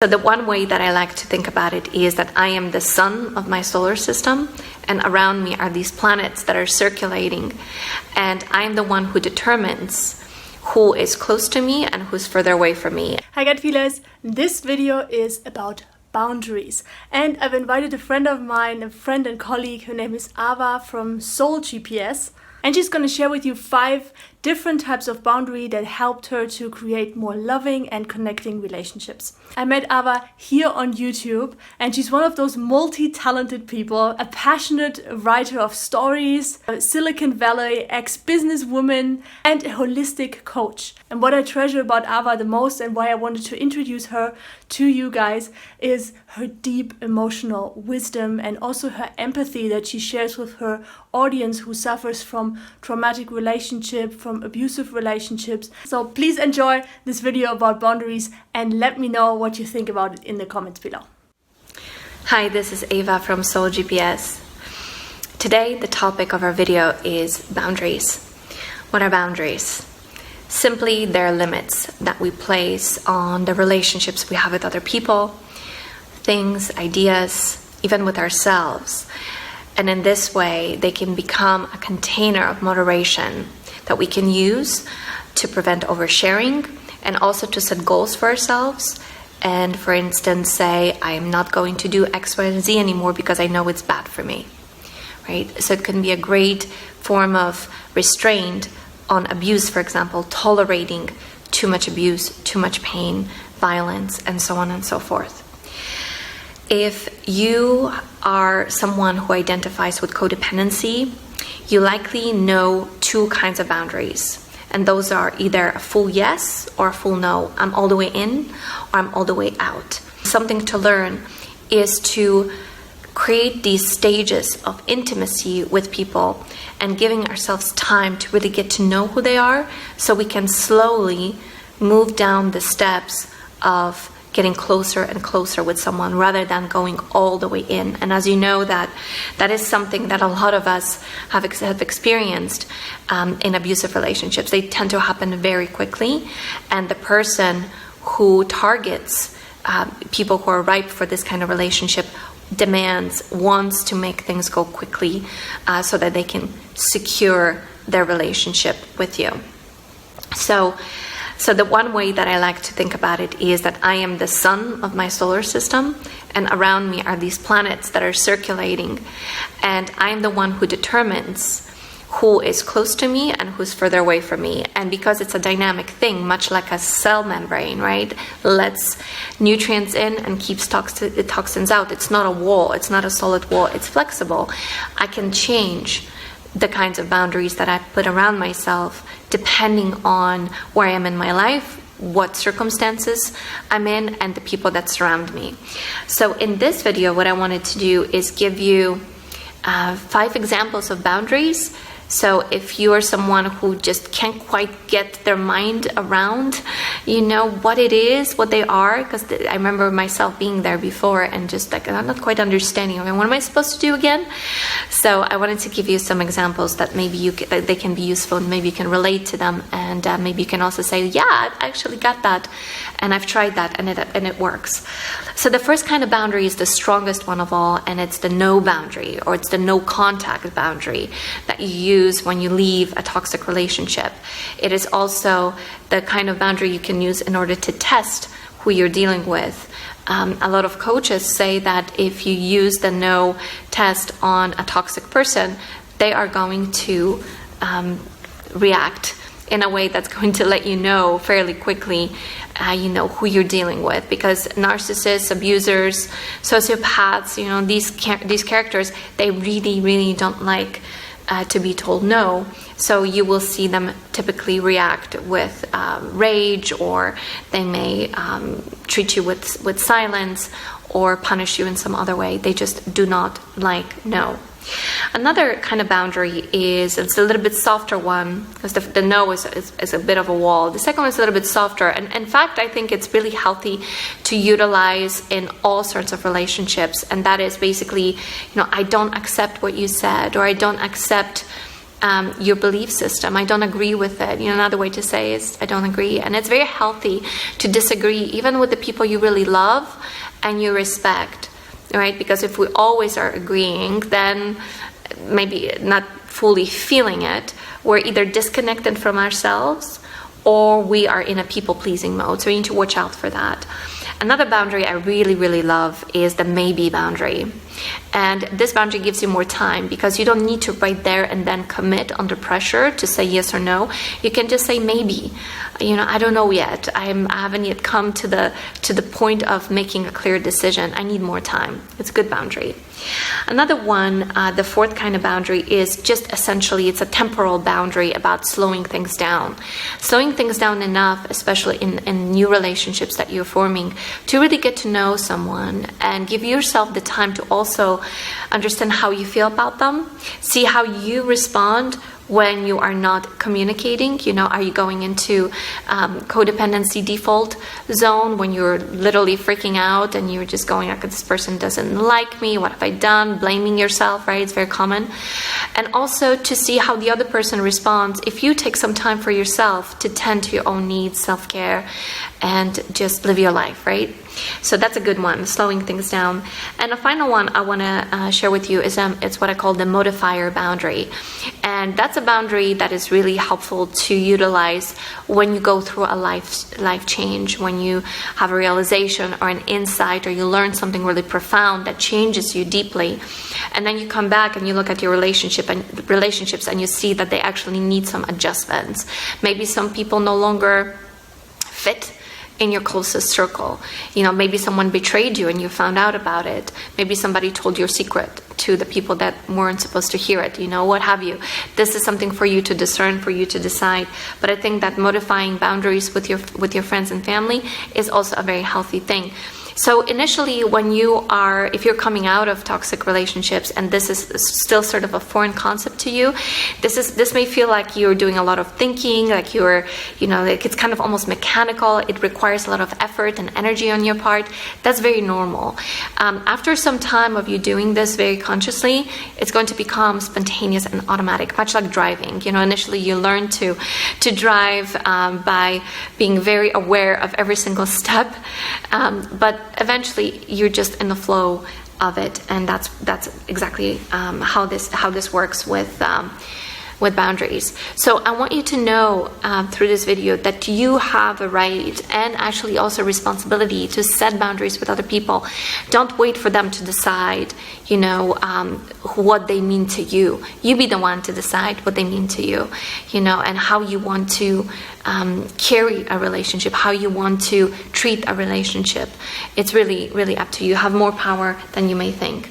So the one way that I like to think about it is that I am the sun of my solar system, and around me are these planets that are circulating, and I'm the one who determines who is close to me and who's further away from me. Hi gut feelers, this video is about boundaries, and I've invited a friend of mine, a friend and colleague. Her name is Ava from SoulGPS, and she's going to share with you 5 different types of boundary that helped her to create more loving and connecting relationships. I met Ava here on YouTube, and she's one of those multi-talented people, a passionate writer of stories, a Silicon Valley ex-businesswoman, and a holistic coach. And what I treasure about Ava the most, and why I wanted to introduce her to you guys, is her deep emotional wisdom and also her empathy that she shares with her audience who suffers from traumatic relationship, from abusive relationships. So please enjoy this video about boundaries and let me know what you think about it in the comments below. Hi, this is Ava from SoulGPS. Today, the topic of our video is boundaries. What are boundaries? Simply, they're limits that we place on the relationships we have with other people, things, ideas, even with ourselves. And in this way, they can become a container of moderation that we can use to prevent oversharing and also to set goals for ourselves. And for instance, say, I am not going to do X, Y, and Z anymore because I know it's bad for me, right? So it can be a great form of restraint on abuse, for example, tolerating too much abuse, too much pain, violence, and so on and so forth. If you are someone who identifies with codependency, you likely know 2 kinds of boundaries. And those are either a full yes or a full no. I'm all the way in or I'm all the way out. Something to learn is to create these stages of intimacy with people and giving ourselves time to really get to know who they are, so we can slowly move down the steps of getting closer and closer with someone rather than going all the way in. And as you know, that is something that a lot of us have experienced in abusive relationships. They tend to happen very quickly, and the person who targets people who are ripe for this kind of relationship wants to make things go quickly so that they can secure their relationship with you. So the one way that I like to think about it is that I am the sun of my solar system, and around me are these planets that are circulating, and I'm the one who determines who is close to me and who's further away from me. And because it's a dynamic thing, much like a cell membrane, right, lets nutrients in and keeps toxins out. It's not a wall, it's not a solid wall, it's flexible. I can change the kinds of boundaries that I put around myself depending on where I am in my life, what circumstances I'm in, and the people that surround me. So in this video, what I wanted to do is give you 5 examples of boundaries. So if you are someone who just can't quite get their mind around, what it is, what they are, because I remember myself being there before and just like, I'm not quite understanding, what am I supposed to do again? So I wanted to give you some examples that maybe they can be useful, and maybe you can relate to them, and maybe you can also say, yeah, I've actually got that, and I've tried that, and it works. So the first kind of boundary is the strongest one of all, and it's the no boundary, or it's the no contact boundary that you use when you leave a toxic relationship. It is also the kind of boundary you can use in order to test who you're dealing with. A lot of coaches say that if you use the no test on a toxic person, they are going to react in a way that's going to let you know fairly quickly who you're dealing with, because narcissists, abusers, sociopaths, these characters, they really don't like to be told no. So you will see them typically react with rage, or they may treat you with silence or punish you in some other way. They just do not like no. Another kind of boundary it's a little bit softer one, because the no is a bit of a wall. The second one is a little bit softer, and in fact I think it's really healthy to utilize in all sorts of relationships, and that is basically, I don't accept what you said, or I don't accept your belief system. I don't agree with it. Another way to say is I don't agree. And it's very healthy to disagree, even with the people you really love and you respect, right? Because if we always are agreeing, then maybe not fully feeling it, we're either disconnected from ourselves or we are in a people-pleasing mode. So we need to watch out for that. Another boundary I really, really love is the maybe boundary. And this boundary gives you more time because you don't need to right there and then commit under pressure to say yes or no. You can just say maybe. I don't know yet. I haven't yet come to the point of making a clear decision. I need more time. It's a good boundary. Another one, the fourth kind of boundary is just essentially it's a temporal boundary about slowing things down. Slowing things down enough, especially in new relationships that you're forming, to really get to know someone and give yourself the time to also understand how you feel about them, see how you respond when you are not communicating. Are you going into codependency default zone when you're literally freaking out and you're just going like, this person doesn't like me, what have I done, blaming yourself, right? It's very common. And also to see how the other person responds if you take some time for yourself to tend to your own needs, self-care, and just live your life, right? So that's a good one, slowing things down. And a final one I want to share with you is it's what I call the modifier boundary. And that's a boundary that is really helpful to utilize when you go through a life change, when you have a realization or an insight or you learn something really profound that changes you deeply. And then you come back and you look at your relationships and you see that they actually need some adjustments. Maybe some people no longer fit in your closest circle. Maybe someone betrayed you and you found out about it. Maybe somebody told your secret to the people that weren't supposed to hear it, what have you. This is something for you to discern, for you to decide. But I think that modifying boundaries with your friends and family is also a very healthy thing. So initially, if you're coming out of toxic relationships and this is still sort of a foreign concept to you, this may feel like you're doing a lot of thinking, like like it's kind of almost mechanical. It requires a lot of effort and energy on your part. That's very normal. After some time of you doing this very consciously, it's going to become spontaneous and automatic, much like driving. Initially you learn to drive by being very aware of every single step, but eventually you're just in the flow of it, and that's exactly how this works with boundaries. So I want you to know through this video that you have a right and actually also responsibility to set boundaries with other people. Don't wait for them to decide, what they mean to you. You be the one to decide what they mean to you, and how you want to carry a relationship, how you want to treat a relationship. It's really, really up to you. You have more power than you may think.